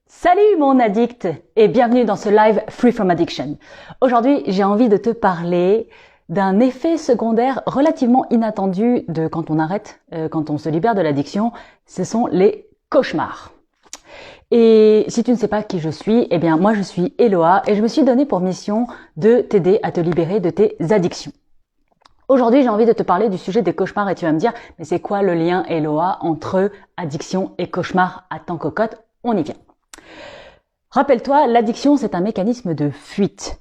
Salut mon addict et bienvenue dans ce live Free from Addiction. Aujourd'hui, j'ai envie de te parler d'un effet secondaire relativement inattendu de quand on arrête, quand on se libère de l'addiction, ce sont les cauchemars. Et si tu ne sais pas qui je suis, eh bien moi je suis Eloa et je me suis donné pour mission de t'aider à te libérer de tes addictions. Aujourd'hui, j'ai envie de te parler du sujet des cauchemars et tu vas me dire, mais c'est quoi le lien Eloa entre addiction et cauchemar? Attends cocotte, on y vient. Rappelle-toi, l'addiction, c'est un mécanisme de fuite.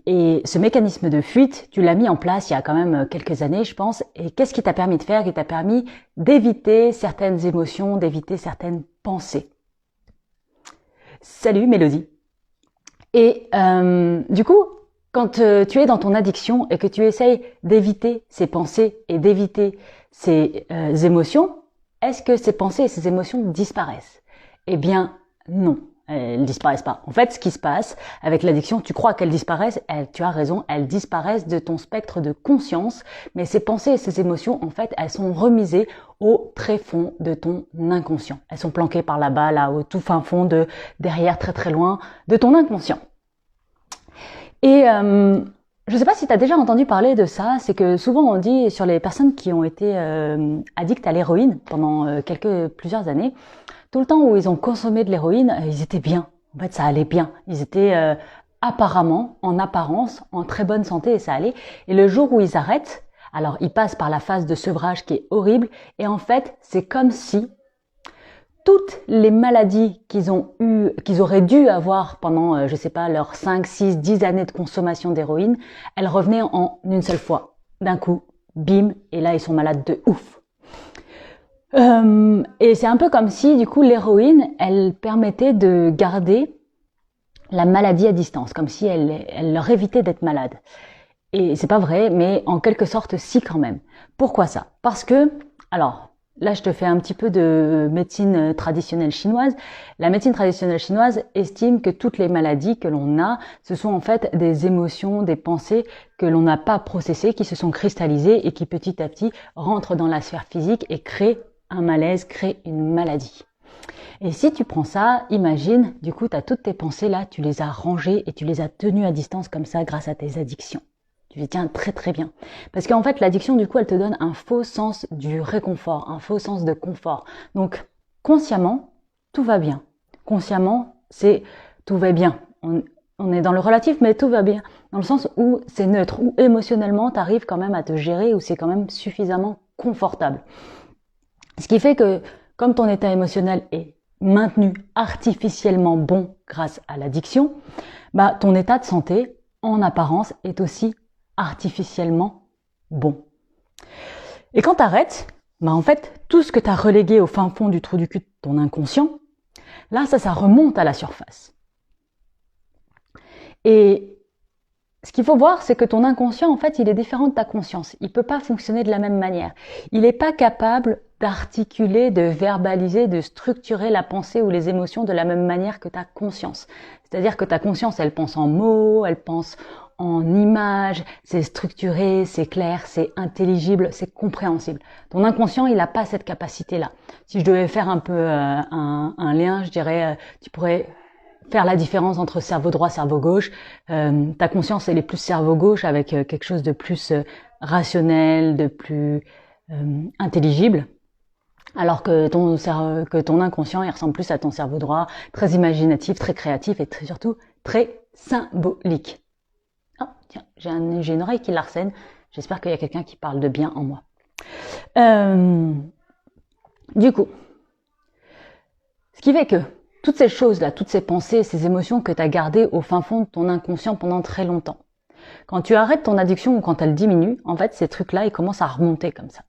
Et ce mécanisme de fuite, tu l'as mis en place il y a quand même quelques années, je pense. Et qu'est-ce qui t'a permis de faire? Qui t'a permis d'éviter certaines émotions, d'éviter certaines pensées. Salut Mélodie. Et du coup, quand tu es dans ton addiction et que tu essayes d'éviter ces pensées et d'éviter ces émotions, est-ce que ces pensées et ces émotions disparaissent? Eh bien, non. Elles disparaissent pas. En fait, ce qui se passe avec l'addiction, tu crois qu'elles disparaissent, tu as raison, elles disparaissent de ton spectre de conscience, mais ces pensées et ces émotions, en fait, elles sont remisées au tréfond de ton inconscient. Elles sont planquées par là-bas, là, au tout fin fond de derrière, très très loin, de ton inconscient. Et je sais pas si tu as déjà entendu parler de ça, c'est que souvent on dit sur les personnes qui ont été addictes à l'héroïne pendant plusieurs années, tout le temps où ils ont consommé de l'héroïne, ils étaient bien. En fait, ça allait bien. Ils étaient apparemment, en apparence, en très bonne santé et ça allait. Et le jour où ils arrêtent, alors ils passent par la phase de sevrage qui est horrible. Et en fait, c'est comme si toutes les maladies qu'ils auraient dû avoir pendant, je sais pas, leurs 5, 6, 10 années de consommation d'héroïne, elles revenaient en une seule fois. D'un coup, bim, et là ils sont malades de ouf. Et c'est un peu comme si, du coup, l'héroïne, elle permettait de garder la maladie à distance, comme si elle leur évitait d'être malade. Et c'est pas vrai, mais en quelque sorte, si quand même. Pourquoi ça? Parce que, alors, là, je te fais un petit peu de médecine traditionnelle chinoise. La médecine traditionnelle chinoise estime que toutes les maladies que l'on a, ce sont en fait des émotions, des pensées que l'on n'a pas processées, qui se sont cristallisées et qui petit à petit rentrent dans la sphère physique et créent un malaise, crée une maladie. Et si tu prends ça, imagine, du coup, tu as toutes tes pensées là, tu les as rangées et tu les as tenues à distance comme ça grâce à tes addictions. Tu les tiens très très bien. Parce qu'en fait, l'addiction, du coup, elle te donne un faux sens du réconfort, un faux sens de confort. Donc, consciemment, tout va bien. Consciemment, c'est tout va bien. On est dans le relatif, mais tout va bien. Dans le sens où c'est neutre, où émotionnellement, tu arrives quand même à te gérer, où c'est quand même suffisamment confortable. Ce qui fait que, comme ton état émotionnel est maintenu artificiellement bon grâce à l'addiction, bah, ton état de santé, en apparence, est aussi artificiellement bon. Et quand t'arrêtes, bah, en fait, tout ce que t'as relégué au fin fond du trou du cul de ton inconscient, là, ça remonte à la surface. Et ce qu'il faut voir, c'est que ton inconscient, en fait, il est différent de ta conscience. Il peut pas fonctionner de la même manière. Il n'est pas capable d'articuler, de verbaliser, de structurer la pensée ou les émotions de la même manière que ta conscience. C'est-à-dire que ta conscience, elle pense en mots, elle pense en images, c'est structuré, c'est clair, c'est intelligible, c'est compréhensible. Ton inconscient, il n'a pas cette capacité-là. Si je devais faire un peu un lien, je dirais, tu pourrais faire la différence entre cerveau droit, cerveau gauche. Ta conscience, elle est plus cerveau gauche avec quelque chose de plus rationnel, de plus intelligible. Alors que ton inconscient, il ressemble plus à ton cerveau droit, très imaginatif, très créatif et surtout très symbolique. Ah, tiens, j'ai une oreille qui l'arsène. J'espère qu'il y a quelqu'un qui parle de bien en moi. Du coup, ce qui fait que toutes ces choses-là, toutes ces pensées, ces émotions que tu as gardées au fin fond de ton inconscient pendant très longtemps, quand tu arrêtes ton addiction ou quand elle diminue, en fait, ces trucs-là, ils commencent à remonter comme ça.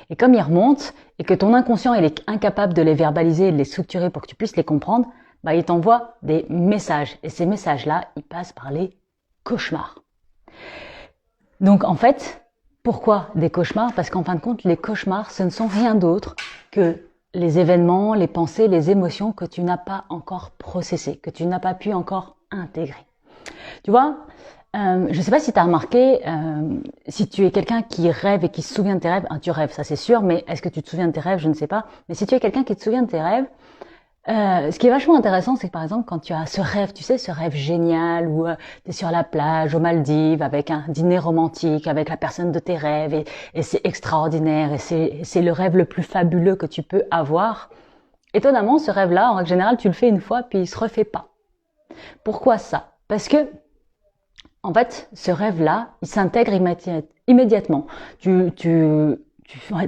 Et comme ils remontent, et que ton inconscient il est incapable de les verbaliser et de les structurer pour que tu puisses les comprendre, bah, il t'envoie des messages. Et ces messages-là, ils passent par les cauchemars. Donc, en fait, pourquoi des cauchemars? Parce qu'en fin de compte, les cauchemars, ce ne sont rien d'autre que les événements, les pensées, les émotions que tu n'as pas encore processées, que tu n'as pas pu encore intégrer. Tu vois, je ne sais pas si tu as remarqué, si tu es quelqu'un qui rêve et qui se souvient de tes rêves, tu rêves, ça c'est sûr, mais est-ce que tu te souviens de tes rêves? Je ne sais pas. Mais si tu es quelqu'un qui te souvient de tes rêves, Ce qui est vachement intéressant, c'est que par exemple, quand tu as ce rêve, tu sais, ce rêve génial où tu es sur la plage aux Maldives avec un dîner romantique avec la personne de tes rêves et c'est extraordinaire et c'est le rêve le plus fabuleux que tu peux avoir. Étonnamment, ce rêve-là, en règle générale, tu le fais une fois puis il se refait pas. Pourquoi ça? Parce que en fait, ce rêve-là, il s'intègre immédiatement.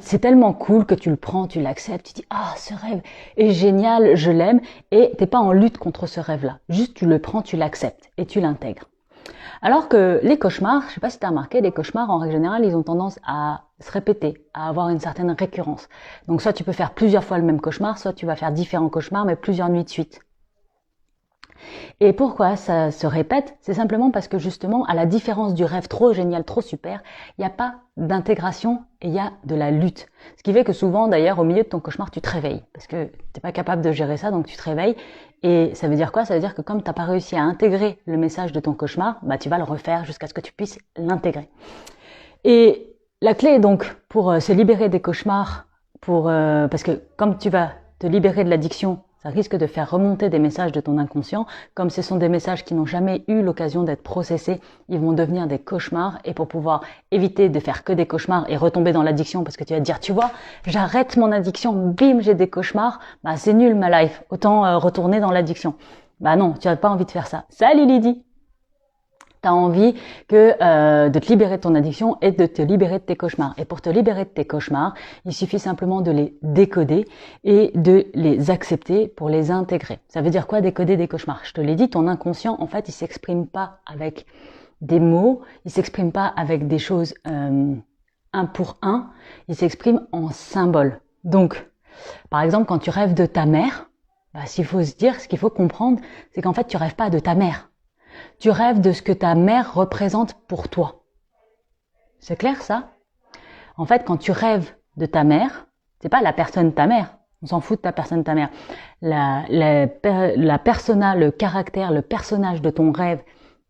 C'est tellement cool que tu le prends, tu l'acceptes, tu dis ah ce rêve est génial, je l'aime et t'es pas en lutte contre ce rêve-là. Juste tu le prends, tu l'acceptes et tu l'intègres. Alors que les cauchemars, je sais pas si t'as remarqué, les cauchemars en règle générale, ils ont tendance à se répéter, à avoir une certaine récurrence. Donc soit tu peux faire plusieurs fois le même cauchemar, soit tu vas faire différents cauchemars mais plusieurs nuits de suite. Et pourquoi ça se répète? C'est simplement parce que justement, à la différence du rêve trop génial, trop super, il n'y a pas d'intégration et il y a de la lutte. Ce qui fait que souvent, d'ailleurs, au milieu de ton cauchemar, tu te réveilles. Parce que t'es pas capable de gérer ça, donc tu te réveilles. Et ça veut dire quoi? Ça veut dire que comme t'as pas réussi à intégrer le message de ton cauchemar, bah tu vas le refaire jusqu'à ce que tu puisses l'intégrer. Et la clé donc pour se libérer des cauchemars, parce que comme tu vas te libérer de l'addiction, ça risque de faire remonter des messages de ton inconscient. Comme ce sont des messages qui n'ont jamais eu l'occasion d'être processés, ils vont devenir des cauchemars. Et pour pouvoir éviter de faire que des cauchemars et retomber dans l'addiction, parce que tu vas te dire, tu vois, j'arrête mon addiction, bim, j'ai des cauchemars, bah c'est nul ma life, autant retourner dans l'addiction. Bah non, tu n'as pas envie de faire ça. Salut Lydie! Tu as envie de te libérer de ton addiction et de te libérer de tes cauchemars. Et pour te libérer de tes cauchemars, il suffit simplement de les décoder et de les accepter pour les intégrer. Ça veut dire quoi décoder des cauchemars? Je te l'ai dit, ton inconscient, en fait, il s'exprime pas avec des mots, il s'exprime pas avec des choses un pour un, il s'exprime en symboles. Donc, par exemple, quand tu rêves de ta mère, bah, ce qu'il faut comprendre, c'est qu'en fait, tu rêves pas de ta mère. Tu rêves de ce que ta mère représente pour toi. C'est clair ça? En fait, quand tu rêves de ta mère, c'est pas la personne ta mère. On s'en fout de ta personne ta mère. La persona, le caractère, le personnage de ton rêve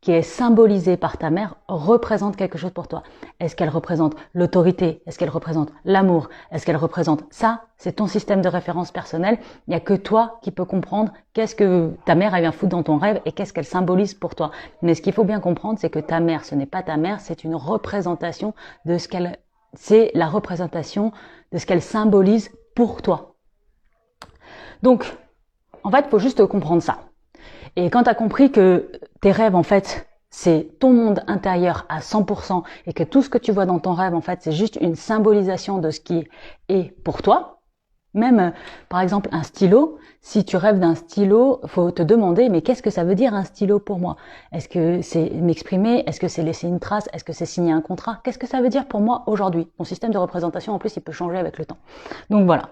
qui est symbolisé par ta mère représente quelque chose pour toi. Est-ce qu'elle représente l'autorité? Est-ce qu'elle représente l'amour? Est-ce qu'elle représente ça? C'est ton système de référence personnel. Il n'y a que toi qui peux comprendre qu'est-ce que ta mère vient foutre dans ton rêve et qu'est-ce qu'elle symbolise pour toi. Mais ce qu'il faut bien comprendre, c'est que ta mère, ce n'est pas ta mère, c'est une représentation de ce qu'elle, c'est la représentation de ce qu'elle symbolise pour toi. Donc, en fait, il faut juste comprendre ça. Et quand tu as compris que tes rêves, en fait, c'est ton monde intérieur à 100% et que tout ce que tu vois dans ton rêve, en fait, c'est juste une symbolisation de ce qui est pour toi. Même, par exemple, un stylo. Si tu rêves d'un stylo, faut te demander, mais qu'est-ce que ça veut dire un stylo pour moi? Est-ce que c'est m'exprimer? Est-ce que c'est laisser une trace? Est-ce que c'est signer un contrat? Qu'est-ce que ça veut dire pour moi aujourd'hui? Ton système de représentation, en plus, il peut changer avec le temps. Donc voilà.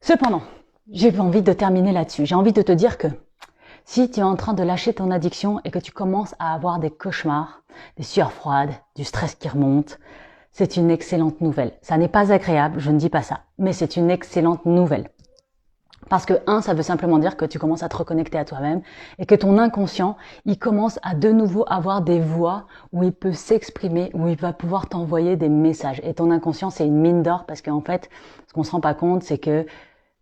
Cependant, j'ai envie de terminer là-dessus. J'ai envie de te dire que si tu es en train de lâcher ton addiction et que tu commences à avoir des cauchemars, des sueurs froides, du stress qui remonte, c'est une excellente nouvelle. Ça n'est pas agréable, je ne dis pas ça, mais c'est une excellente nouvelle. Parce que ça veut simplement dire que tu commences à te reconnecter à toi-même et que ton inconscient, il commence à de nouveau avoir des voies où il peut s'exprimer, où il va pouvoir t'envoyer des messages. Et ton inconscient, c'est une mine d'or parce qu'en fait, ce qu'on se rend pas compte, c'est que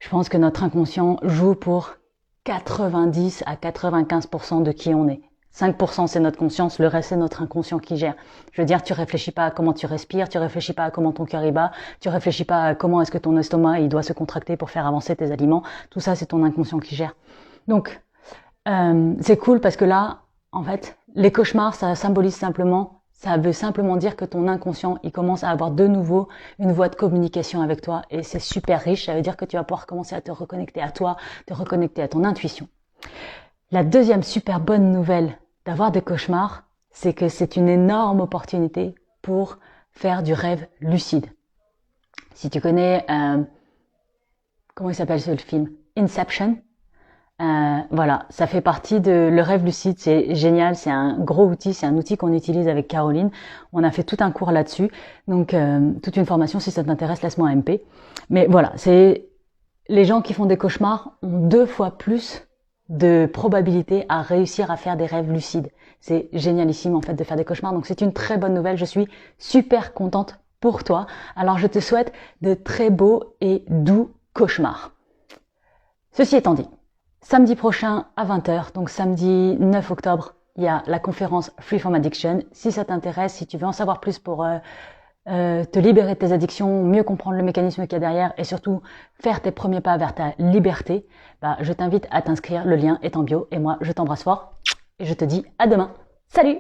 je pense que notre inconscient joue pour 90 à 95% de qui on est. 5% c'est notre conscience, le reste c'est notre inconscient qui gère. Je veux dire, tu réfléchis pas à comment tu respires, tu réfléchis pas à comment ton cœur y bat, tu réfléchis pas à comment est-ce que ton estomac il doit se contracter pour faire avancer tes aliments. Tout ça c'est ton inconscient qui gère. Donc c'est cool parce que là, en fait, les cauchemars ça symbolise simplement, ça veut simplement dire que ton inconscient il commence à avoir de nouveau une voie de communication avec toi et c'est super riche. Ça veut dire que tu vas pouvoir commencer à te reconnecter à toi, te reconnecter à ton intuition. La deuxième super bonne nouvelle d'avoir des cauchemars, c'est que c'est une énorme opportunité pour faire du rêve lucide. Si tu connais, comment il s'appelle ce film? Inception. Voilà, ça fait partie de le rêve lucide, c'est génial, c'est un gros outil, c'est un outil qu'on utilise avec Caroline. On a fait tout un cours là-dessus, donc toute une formation, si ça t'intéresse, laisse-moi un MP. Mais voilà, c'est les gens qui font des cauchemars ont 2 fois plus de probabilité à réussir à faire des rêves lucides. C'est génialissime en fait de faire des cauchemars, donc c'est une très bonne nouvelle, je suis super contente pour toi. Alors je te souhaite de très beaux et doux cauchemars. Ceci étant dit, Samedi prochain à 20h, donc samedi 9 octobre, il y a la conférence Freeform Addiction. Si ça t'intéresse, si tu veux en savoir plus pour te libérer de tes addictions, mieux comprendre le mécanisme qu'il y a derrière et surtout faire tes premiers pas vers ta liberté, bah, je t'invite à t'inscrire. Le lien est en bio et moi, je t'embrasse fort et je te dis à demain. Salut!